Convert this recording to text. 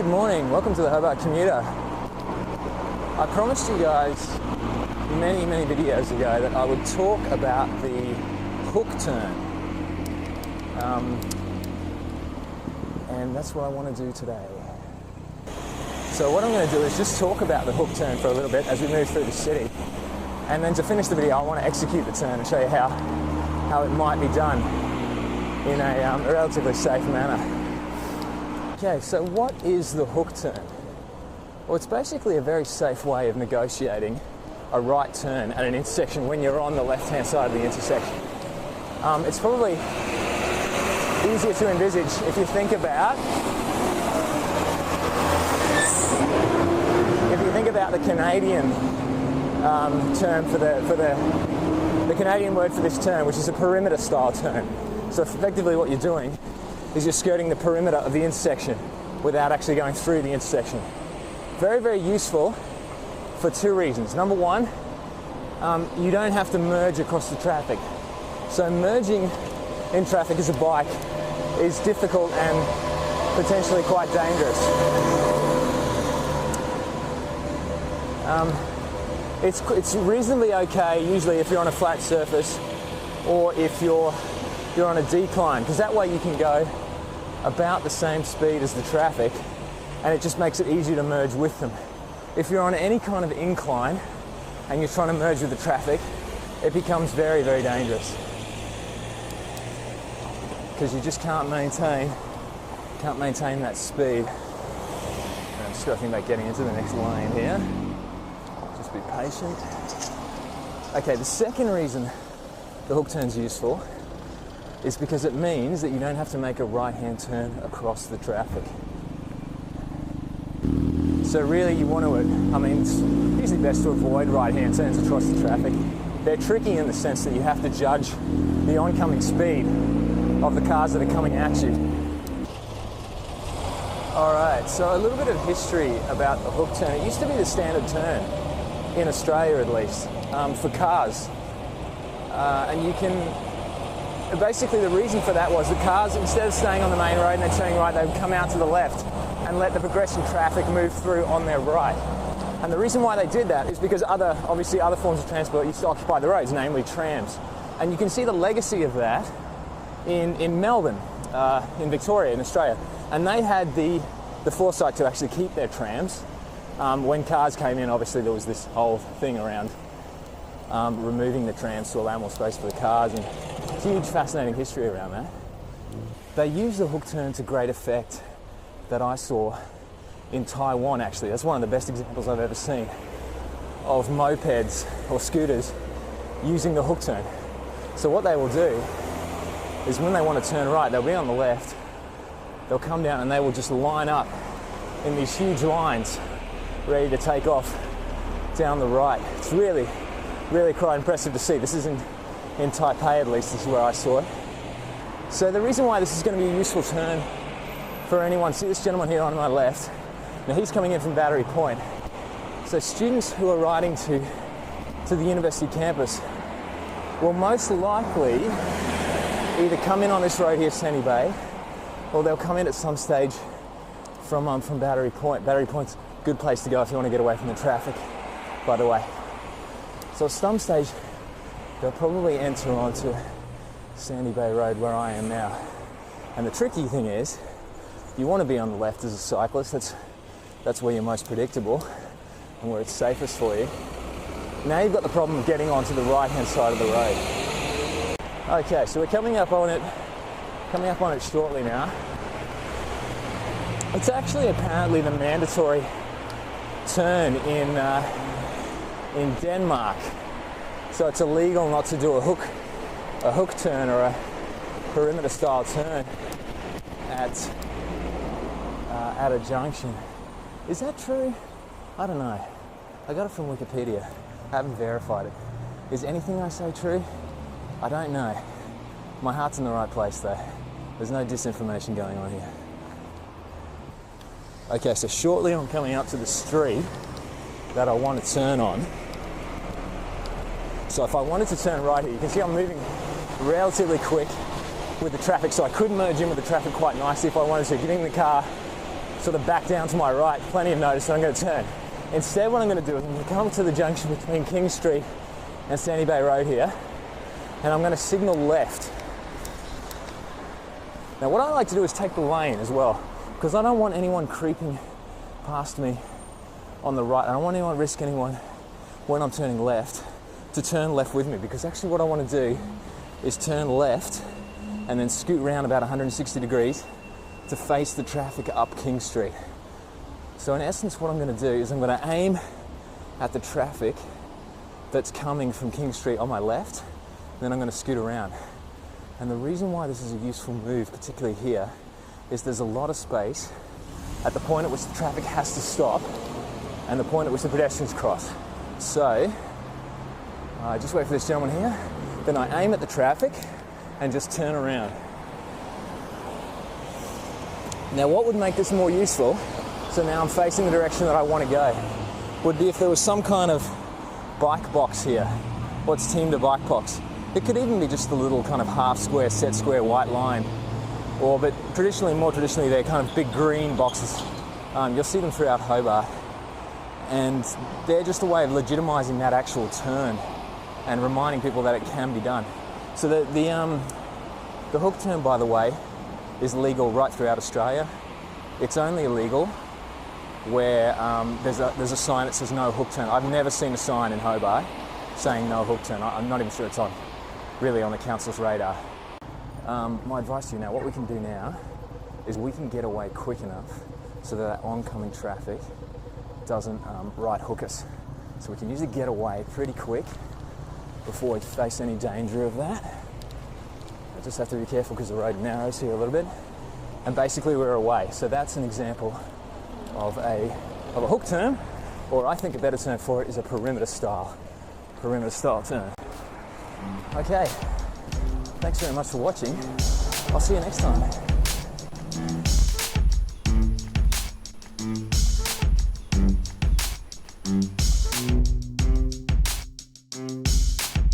Good morning, welcome to the Hobart Commuter. I promised you guys many videos ago that I would talk about the hook turn. And that's what I want to do today. So what I'm going to do is just talk about the hook turn for a little bit as we move through the city. And then to finish the video, I want to execute the turn and show you how it might be done in a relatively safe manner. Okay, so what is the hook turn? Well, it's basically a very safe way of negotiating a right turn at an intersection when you're on the left-hand side of the intersection. It's probably easier to envisage if you think about the Canadian term for the Canadian word for this turn, which is a perimeter style turn. So effectively what you're doing is you're skirting the perimeter of the intersection without actually going through the intersection. Very useful for two reasons. Number one, you don't have to merge across the traffic. So merging in traffic as a bike is difficult and potentially quite dangerous. It's reasonably okay usually if you're on a flat surface or if you're on a decline, because that way you can go about the same speed as the traffic and it just makes it easier to merge with them. If you're on any kind of incline and you're trying to merge with the traffic, it becomes very dangerous because you just can't maintain that speed. And I'm just got to think about getting into the next lane here. Just be patient. Okay, the second reason the hook turn's useful is because it means that you don't have to make a right-hand turn across the traffic. So really you want to, it's usually best to avoid right-hand turns across the traffic. They're tricky in the sense that you have to judge the oncoming speed of the cars that are coming at you. Alright, so a little bit of history about the hook turn. It used to be the standard turn, in Australia at least, for cars. And you can basically, the reason for that was the cars, instead of staying on the main road and then turning right, they would come out to the left and let the progressing traffic move through on their right. And the reason why they did that is because obviously other forms of transport used to occupy the roads, namely trams. And you can see the legacy of that in Melbourne, in Victoria, in Australia. And they had the foresight to actually keep their trams. When cars came in, obviously there was this whole thing around removing the trams to allow more space for the cars, and huge fascinating history around that. They used the hook turn to great effect that I saw in Taiwan actually. That's one of the best examples I've ever seen of mopeds or scooters using the hook turn. So what they will do is when they want to turn right, they'll be on the left, they'll come down and they will just line up in these huge lines ready to take off down the right. It's really quite impressive to see. This is in Taipei, at least, this is where I saw it. So the reason why this is going to be a useful turn for anyone, see this gentleman here on my left, now he's coming in from Battery Point. So students who are riding to the university campus will most likely either come in on this road here, Sandy Bay, or they'll come in at some stage from Battery Point. Battery Point's a good place to go if you want to get away from the traffic, by the way. So at some stage, they'll probably enter onto Sandy Bay Road where I am now. And the tricky thing is, you want to be on the left as a cyclist. That's where you're most predictable and where it's safest for you. Now you've got the problem of getting onto the right-hand side of the road. Okay, so we're coming up on it shortly now. It's actually apparently the mandatory turn in Denmark. So it's illegal not to do a hook turn or a perimeter style turn at a junction. Is that true? I don't know. I got it from Wikipedia. I haven't verified it. Is anything I say true? I don't know. My heart's in the right place though. There's no disinformation going on here. Okay, so shortly I'm coming up to the street that I want to turn on. So if I wanted to turn right here, you can see I'm moving relatively quick with the traffic, so I could merge in with the traffic quite nicely if I wanted to, giving the car sort of back down to my right, plenty of notice, so I'm going to turn. Instead, what I'm going to do is I'm going to come to the junction between King Street and Sandy Bay Road here, and I'm going to signal left. Now, what I like to do is take the lane as well, because I don't want anyone creeping past me on the right. I don't want anyone risk anyone when I'm turning left to turn left with me, because actually what I want to do is turn left and then scoot around about 160 degrees to face the traffic up King Street. So in essence, what I'm going to do is I'm going to aim at the traffic that's coming from King Street on my left, and then I'm going to scoot around. And the reason why this is a useful move, particularly here, is there's a lot of space at the point at which the traffic has to stop and the point at which the pedestrians cross. So, just wait for this gentleman here, then I aim at the traffic and just turn around. Now, what would make this more useful, so now I'm facing the direction that I want to go, would be if there was some kind of bike box here. What's teamed a bike box? It could even be just a little kind of half square, set square white line. But more traditionally, they're kind of big green boxes. You'll see them throughout Hobart. And they're just a way of legitimising that actual turn and reminding people that it can be done. So the hook turn, by the way, is legal right throughout Australia. It's only illegal where there's a sign that says no hook turn. I've never seen a sign in Hobart saying no hook turn. I'm not even sure it's really on the council's radar. My advice to you now, what we can do now is we can get away quick enough so that oncoming traffic doesn't right hook us. So we can usually get away pretty quick before we face any danger of that. I just have to be careful because the road narrows here a little bit. And basically we're away. So that's an example of a hook turn, or I think a better term for it is a perimeter style turn. Okay, thanks very much for watching. I'll see you next time.